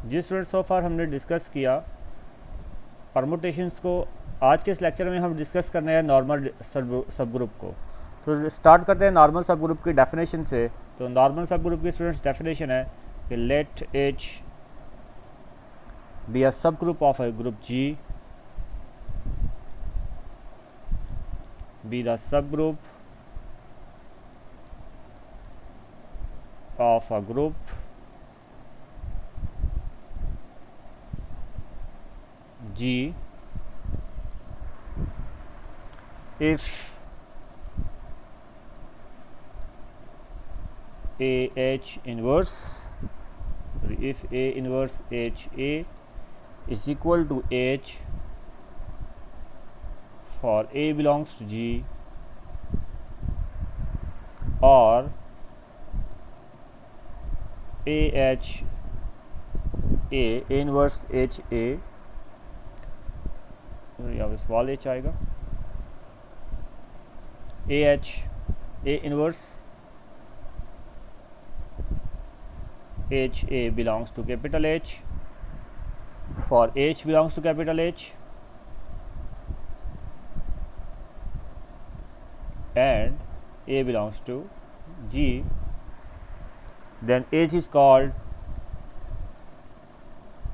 जिस student so फार हमने discuss किया परमुटेशंस को, आज के इस लेक्चर में हम डिस्कस करने हैं नॉर्मल सब ग्रुप को। तो स्टार्ट करते हैं नॉर्मल सब ग्रुप की डेफिनेशन से। तो नॉर्मल सब ग्रुप की स्टूडेंट्स डेफिनेशन है कि let H be a subgroup of a group G, be the subgroup of a group G if AH inverse HA is equal to H for A belongs to G, or AH A inverse HA, यहाँ पे small h आएगा, AH A inverse HA belongs to capital H for H belongs to capital H and A belongs to G, then H is called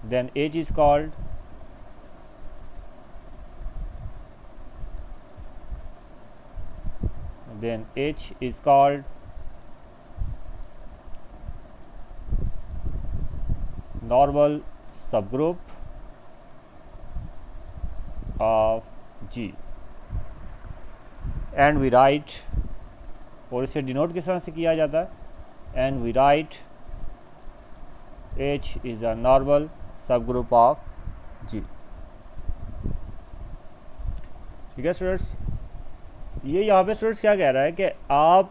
then H is called normal subgroup of G, and we write, और इसे denote किस तरह से किया जाता है, and we write H is a normal subgroup of G। ठीक है स्टूडेंट्स, ये यहाँ पे स्टूडेंट्स क्या कह रहा है कि आप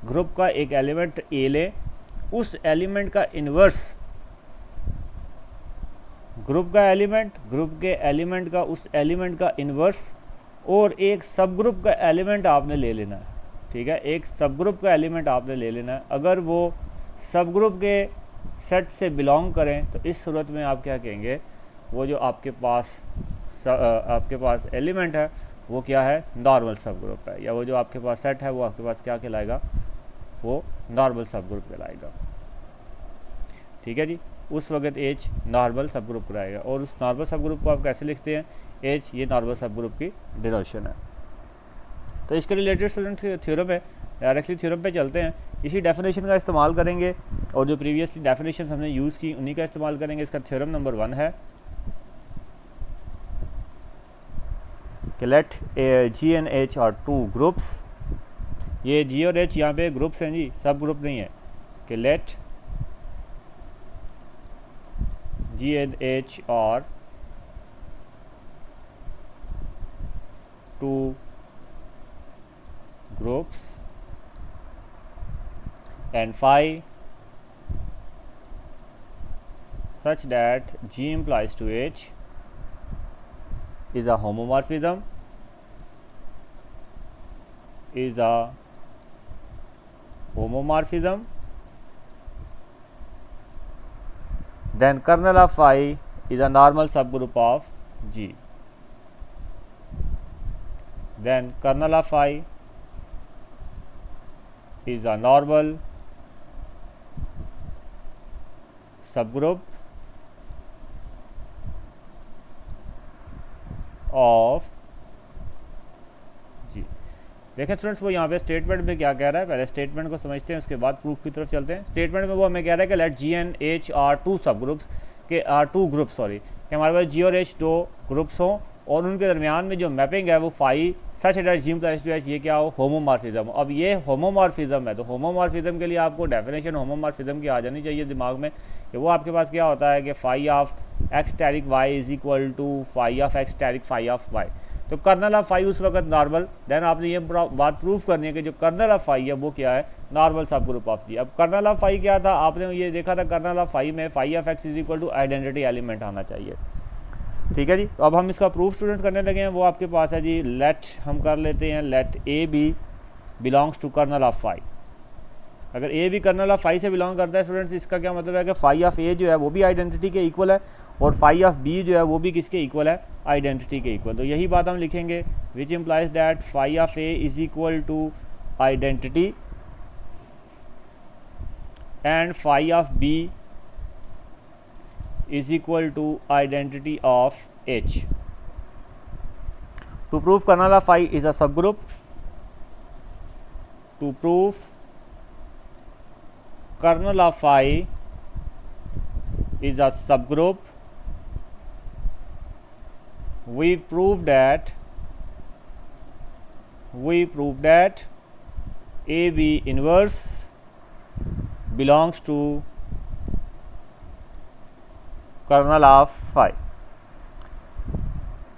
ग्रुप का एक एलिमेंट ए लें, उस एलिमेंट का इन्वर्स ग्रुप के एलिमेंट का उस एलिमेंट का इन्वर्स, और एक सब ग्रुप का एलिमेंट आपने ले लेना है। ठीक है, एक सब ग्रुप का एलिमेंट आपने ले लेना है। अगर वो सब ग्रुप के सेट से बिलोंग करें तो इस सूरत में आप क्या कहेंगे, वो जो आपके पास एलिमेंट है वो क्या है, नॉर्मल सब ग्रुप है, या वो जो आपके पास सेट है वो आपके पास क्या कहलाएगा, वो नॉर्मल सब ग्रुप कहलाएगा। ठीक है जी, उस वक्त एच नॉर्मल सब ग्रुप कहलाएगा। और उस नॉर्मल सब ग्रुप को आप कैसे लिखते हैं, एच ये नॉर्मल सब ग्रुप की डिनोशन है। तो इसके रिलेटेड स्टूडेंट थ्योरम है, डायरेक्टली थ्योरम पे चलते हैं। इसी डेफिनेशन का इस्तेमाल करेंगे और जो प्रीवियसली डेफिनेशन हमने यूज़ की उन्हीं का इस्तेमाल करेंगे। इसका थ्योरम नंबर 1 है कि let G and H are two groups. ये जी और एच यहाँ पे ग्रुप्स हैं जी, सब ग्रुप नहीं है। कि let G and H are two groups and phi such that G implies to H is a homomorphism, then kernel of phi is a normal subgroup of G. Then kernel of phi is a normal subgroup of G। देखें students, वो यहाँ पे statement में क्या कह रहा है, पहले स्टेटमेंट को समझते हैं उसके बाद प्रूफ की तरफ चलते हैं। स्टेटमेंट में वो हमें कह रहा है कि let G and H are two subgroups के कि हमारे पास जी और एच दो ग्रुप्स हों और उनके दरमियान में जो मैपिंग है वो फाई सच डेट जी प्लस टू एच ये क्या हो, होमोमॉर्फिज्म। अब ये होमोमॉर्फिज्म है, तो होमोमॉर्फिज्म के लिए आपको डेफिनेशन होमोमॉर्फिज्म की आ जानी चाहिए दिमाग में कि वो आपके पास क्या होता है कि phi of x asterisk y is equal to phi of x asterisk phi of y. तो कर्नल ऑफ फाई उस वक्त नॉर्मल, देन आपने ये बात प्रूफ करनी है कि जो कर्नल ऑफ फाई है वो क्या है, नॉर्मल सब ग्रुप ऑफ जी। अब कर्नल ऑफ फाई क्या था, आपने ये देखा था कर्नल ऑफ फाई में phi of X is equal to identity element आना चाहिए। ठीक है जी, तो अब हम इसका प्रूफ स्टूडेंट करने लगे हैं, वो आपके पास है जी। लेट हम कर लेते हैं, let A B belongs to kernel of phi. अगर ए भी कर्नल ऑफ फाई से बिलोंग करता है स्टूडेंट्स, इसका क्या मतलब है कि फाई ऑफ ए जो है वो भी आइडेंटिटी के इक्वल है और फाई ऑफ बी जो है वो भी किसके इक्वल है, आइडेंटिटी के इक्वल। तो यही बात हम लिखेंगे which implies that phi of A is equal to identity and phi of B is equal to identity of H. To prove kernel of phi is a subgroup, to prove kernel of phi is a subgroup, we prove that AB inverse belongs to kernel of phi.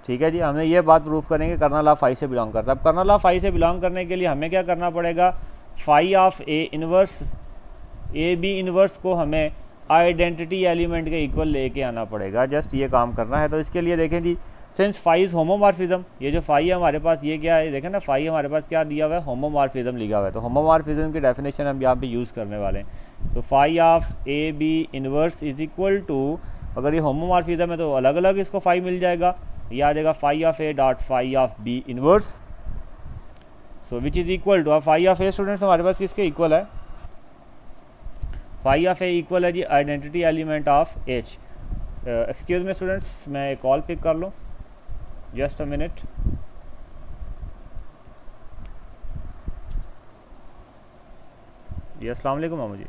ठीक है जी, हमने ये बात proof करेंगे kernel of phi से belong करता है। अब कर्नल ऑफ फाई से बिलोंग करने के लिए हमें क्या करना पड़ेगा, phi of A inverse A B inverse को हमें आइडेंटिटी एलिमेंट के इक्वल लेके आना पड़ेगा। जस्ट ये काम करना है। तो इसके लिए देखें जी, सिंस फाई इज होमोमॉर्फिज्म, ये जो फाई है हमारे पास ये क्या है, देखें ना फाई हमारे पास क्या दिया हुआ है, होमोमॉर्फिज्म लिखा हुआ है। तो होमोमॉर्फिज्म की डेफिनेशन हम यहाँ पे यूज़ करने वाले हैं। तो phi of A B inverse is equal to, अगर ये होमोमॉर्फिज्म है तो अलग अलग इसको फाई मिल जाएगा, ये आ जाएगा phi of A dot phi of B inverse, so which is equal to, अब फाई ऑफ ए स्टूडेंट्स हमारे पास किसके इक्वल है, फाई ऑफ ए इक्वल है G identity element of H. Excuse me students, मैं एक कॉल पिक कर लूँ, जस्ट अ मिनट। जी अस्सलाम वालेकुम मामू जी।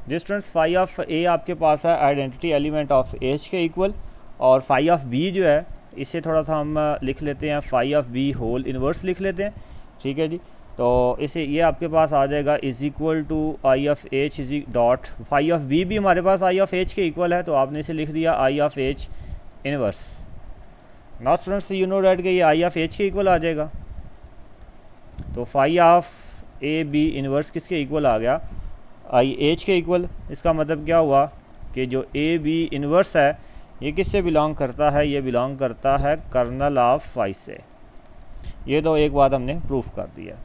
जी स्टूडेंट्स, फाई ऑफ ए आपके पास है आइडेंटिटी एलिमेंट ऑफ एच के इक्वल, और फाई ऑफ बी जो है इसे थोड़ा सा हम लिख लेते हैं, phi of B whole inverse लिख लेते हैं। ठीक है जी, तो इसे ये आपके पास आ जाएगा is equal to I of H is dot, phi of B भी हमारे पास आई ऑफ एच के इक्वल है, तो आपने इसे लिख दिया I of H inverse. Now students you know that कि ये आई ऑफ एच के इक्वल आ जाएगा। तो phi of A B inverse किसके इक्वल आ गया, आई एच के इक्वल। इसका मतलब क्या हुआ कि जो ए बी इनवर्स है ये किससे बिलोंग करता है, ये बिलोंग करता है कर्नल ऑफ फाई से। ये तो एक बात हमने प्रूफ कर दिया।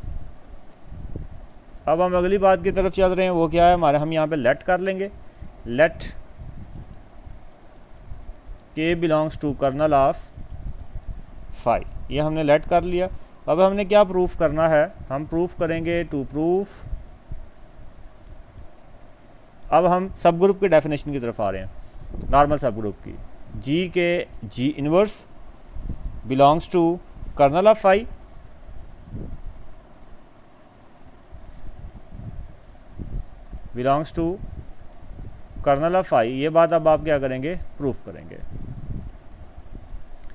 अब हम अगली बात की तरफ चल रहे हैं, वो क्या है हमारे, हम यहाँ पे लेट कर लेंगे, let K belongs to kernel of phi, ये हमने लेट कर लिया। अब हमने क्या प्रूफ करना है, हम प्रूफ करेंगे टू प्रूफ, अब हम सब ग्रुप की डेफिनेशन की तरफ आ रहे हैं, नॉर्मल सब ग्रुप की, G K G inverse belongs to kernel of phi, belongs to kernel of phi. ये बात अब आप क्या करेंगे, प्रूफ करेंगे।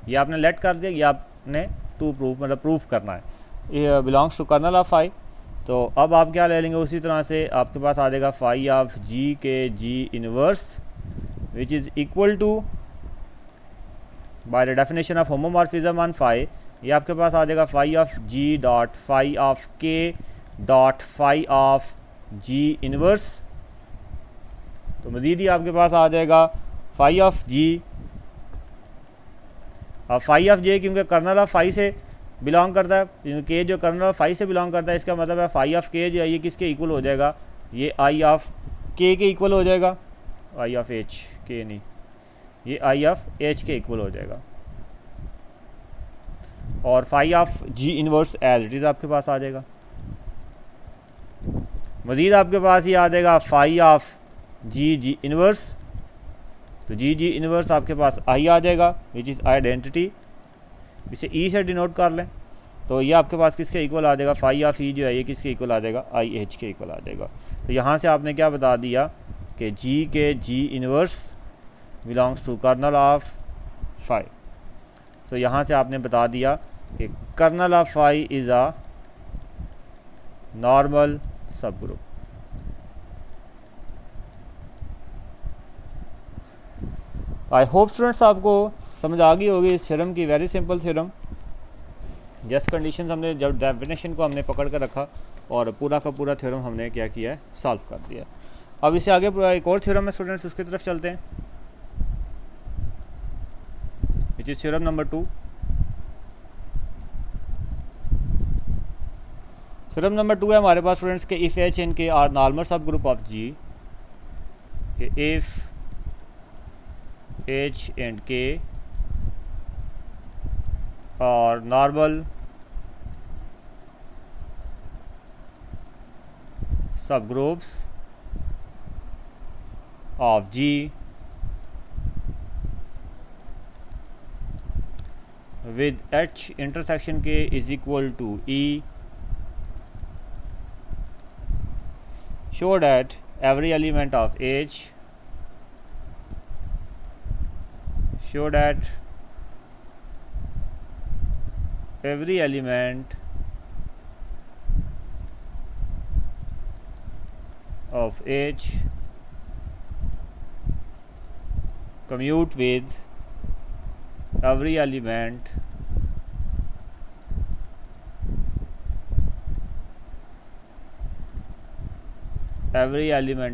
ये आपने लेट कर दिया, ये आपने टू प्रूफ मतलब प्रूफ करना है, ये belongs to kernel of phi. तो अब आप क्या ले लेंगे, उसी तरह से आपके पास आ जाएगा phi of G K G inverse which is equal to by the definition of homomorphism on phi, ये आपके पास आ जाएगा phi of G dot phi of K dot phi of G inverse. तो मज़ीद ही आपके पास आ जाएगा फाई ऑफ जी, अब फाई ऑफ जे क्योंकि कर्नल ऑफ फाई से बिलोंग करता है, क्योंकि के जो कर्नल ऑफ फाई से बिलोंग करता है, इसका मतलब है फाई ऑफ के जो है ये किसके इक्वल हो जाएगा, ये आई ऑफ के इक्वल हो जाएगा, आई ऑफ एच के नहीं, ये आई ऑफ एच के इक्वल हो जाएगा। और phi of G inverse as it is आपके पास आ जाएगा। मज़ीद आपके पास ये आ जाएगा phi of G G inverse, तो जी जी इनवर्स आपके पास आई आ जाएगा विच इज़ आइडेंटिटी, इसे ई से डिनोट कर लें। तो ये आपके पास किसके इक्वल आ जाएगा, फाई ऑफ ई जो है ये किसके इक्वल आ जाएगा, आई एच के इक्वल आ जाएगा। तो यहाँ से आपने क्या बता दिया कि G K G inverse belongs to kernel of phi. तो यहाँ से आपने बता दिया कि kernel of phi is a normal subgroup. I hope students आपको समझ आ गई होगी इस थ्योरम की, very simple theorem. Just conditions हमने जब डेफिनेशन को हमने पकड़ कर रखा और पूरा का पूरा थ्योरम हमने क्या किया है, सॉल्व कर दिया। अब इससे आगे एक और थ्योरम है स्टूडेंट्स, उसकी तरफ चलते हैं, which is theorem number 2। Theorem number 2 है हमारे पास स्टूडेंट्स के if H and K are normal subgroup of G, के if H and K are normal subgroups of G with H intersection K is equal to E, show that every element of H, show that every element of H commute with every element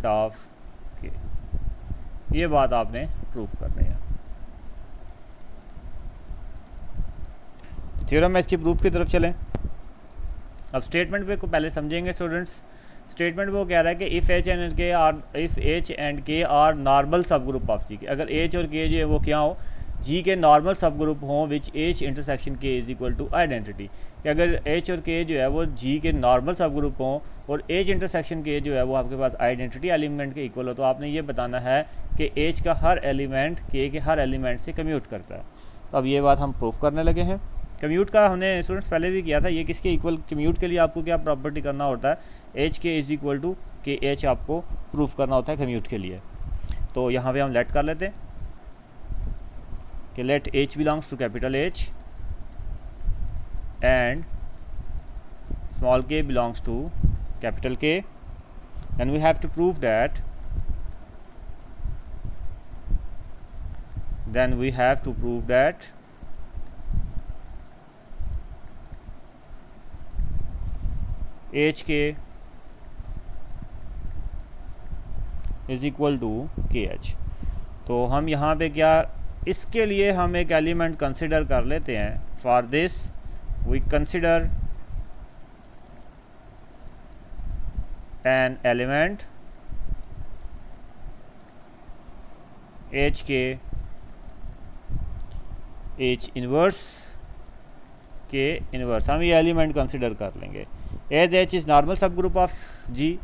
of K। ये बात आपने prove करनी है। Theorem में इसकी proof की तरफ चलें। अब स्टेटमेंट पे को पहले समझेंगे स्टूडेंट्स। स्टेटमेंट वो कह रहा है कि if H and K are normal subgroup of G के, अगर एच और के जो है वो क्या हो, जी के नॉर्मल सब ग्रुप हों विच एच इंटरसेक्शन के इज इक्वल टू आइडेंटिटी, कि अगर एच और के जो है वो जी के नॉर्मल सब ग्रुप हों और एच इंटरसेक्शन के जो है वो आपके पास आइडेंटिटी एलिमेंट के इक्वल हो, तो आपने ये बताना है कि एच का हर एलिमेंट के हर एलिमेंट से कम्यूट करता है। तो अब ये बात हम प्रूफ करने लगे हैं। कम्यूट का हमने स्टूडेंट्स पहले भी किया था, ये किसके इक्वल, कम्यूट के लिए आपको क्या प्रॉपर्टी करना होता है, एच के is equal to K H आपको प्रूफ करना होता है कम्यूट के लिए। तो यहाँ पे हम लेट कर लेते हैं कि let H belongs to capital H and small K belongs to capital K, then we have to prove that H K is equal to K H. तो हम यहाँ पे क्या, इसके लिए हम एक एलिमेंट कंसिडर कर लेते हैं। For this we consider an element H K H inverse K inverse, हम ये एलिमेंट कंसिडर कर लेंगे। As H is normal subgroup of G,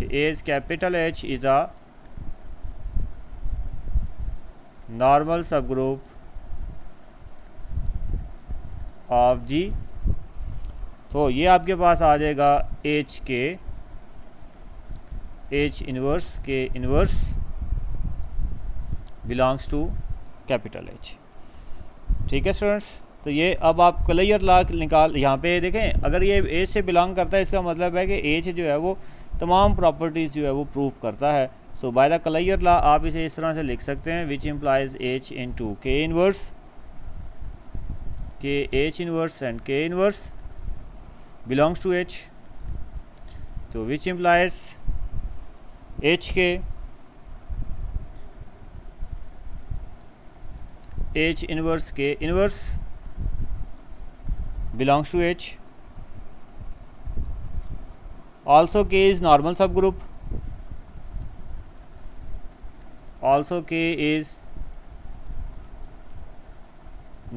as capital H is a normal subgroup of G. तो ये आपके पास आ जाएगा H K H inverse K inverse belongs to capital H. ठीक है स्टूडेंट्स, तो ये अब आप क्लेयर लॉ निकाल, यहाँ पे देखें अगर ये एच से बिलोंग करता है, इसका मतलब है कि एच जो है वो तमाम प्रॉपर्टीज़ जो है वो प्रूफ करता है। सो बाय द क्लेयर लॉ आप इसे इस तरह से लिख सकते हैं, विच इम्प्लाइज एच इनटू के इनवर्स, के एच इनवर्स एंड के इनवर्स बिलोंग्स टू एच। तो which implies H K H inverse K inverse belongs to H. Also K is normal subgroup. Also K is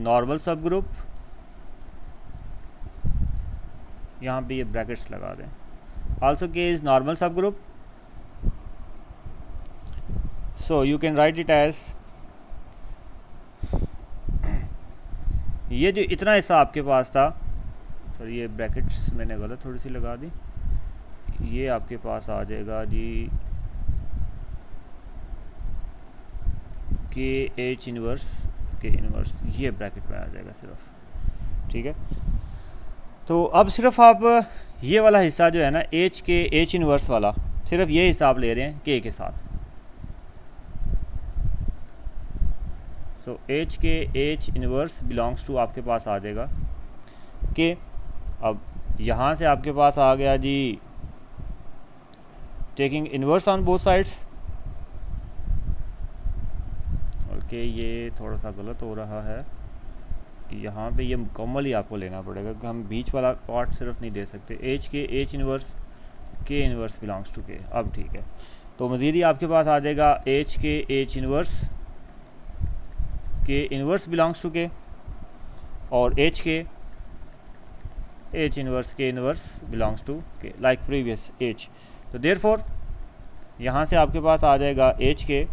normal subgroup. यहाँ पे ये brackets लगा दें। Also K is normal subgroup. So you can write it as, ये जो इतना हिस्सा आपके पास था, सॉरी ये ब्रैकेट्स मैंने गलत थोड़ी सी लगा दी, ये आपके पास आ जाएगा जी के एच इनवर्स के इनवर्स, ये ब्रैकेट में आ जाएगा सिर्फ। ठीक है, तो अब सिर्फ आप ये वाला हिस्सा जो है ना एच के एच इनवर्स वाला, सिर्फ ये हिस्सा आप ले रहे हैं के साथ। So H K H inverse belongs to आपके पास आ जाएगा के। अब यहाँ से आपके पास आ गया G taking inverse on both sides. Okay, ये थोड़ा सा गलत हो रहा है, यहाँ पे ये मुकम्मल ही आपको लेना पड़ेगा कि हम बीच वाला पार्ट सिर्फ नहीं दे सकते। H K H inverse K inverse belongs to के। अब ठीक है, तो मज़ीद ही आपके पास आ जाएगा H K H inverse K inverse belongs to K, और H K H inverse K inverse belongs to K, like previous H. तो देयरफॉर यहाँ से आपके पास आ जाएगा H K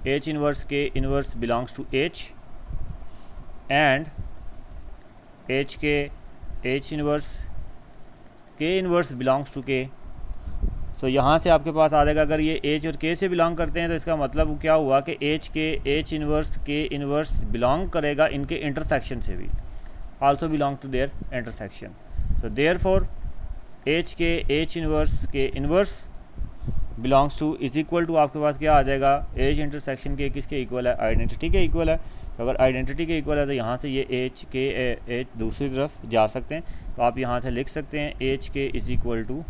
H inverse K inverse belongs to H, and H K H inverse K inverse belongs to K. So यहाँ से आपके पास आ जाएगा, अगर ये एच और के से बिलोंग करते हैं तो इसका मतलब क्या हुआ कि H K H inverse K inverse belong करेगा इनके इंटरसेक्शन से भी, also belong to their intersection. So therefore H K H inverse K inverse belongs to is equal to आपके पास क्या आ जाएगा, एच इंटरसेक्शन के किसके इक्वल है, आइडेंटिटी के इक्वल है। तो अगर आइडेंटिटी के इक्वल है तो यहाँ से ये एच के एच दूसरी तरफ जा सकते हैं, तो आप यहाँ से लिख सकते हैं H K is equal to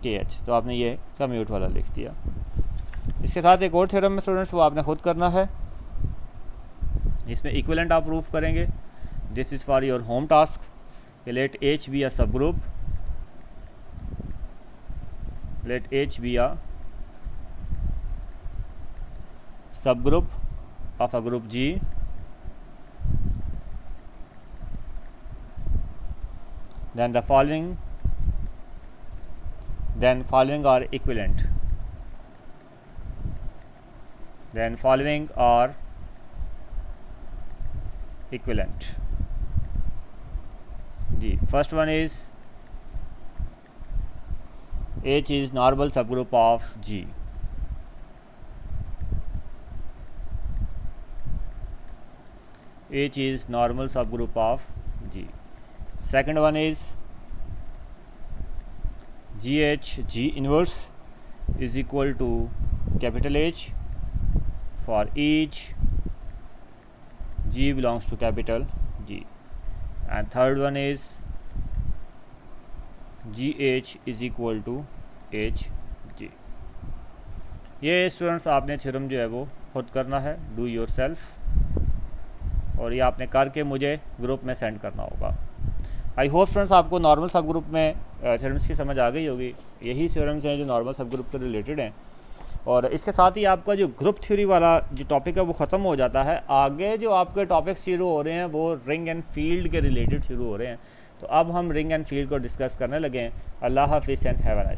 K H. तो आपने ये कम्यूट वाला लिख दिया। इसके साथ एक और थ्योरम में स्टूडेंट्स, वो आपने खुद करना है, इसमें इक्विवेलेंट आप प्रूफ करेंगे। This is for your home task. Let H be a subgroup, let H be a subgroup of a group G, then following are equivalent, then following are equivalent जी। first one is H is normal subgroup of G. H is normal subgroup of G. Second one is GH, G inverse is equal to capital H for each G belongs to capital G. And third one is GH is equal to H G. ये students आपने theorem जो है वो खुद करना है, do your self, और ये आपने करके मुझे ग्रुप में सेंड करना होगा। आई होप स्टूडेंट्स आपको नॉर्मल सब ग्रुप में थ्योरम्स की समझ आ गई होगी। यही थ्योरम्स हैं जो नॉर्मल सब ग्रुप से रिलेटेड हैं, और इसके साथ ही आपका जो ग्रुप थ्योरी वाला जो टॉपिक है वो ख़त्म हो जाता है। आगे जो आपके टॉपिक्स शुरू हो रहे हैं वो रिंग एंड फील्ड के रिलेटेड शुरू हो रहे हैं। तो अब हम रिंग एंड फील्ड को डिस्कस करने लगे हैं। अल्लाह हाफिज़ and have a nice day.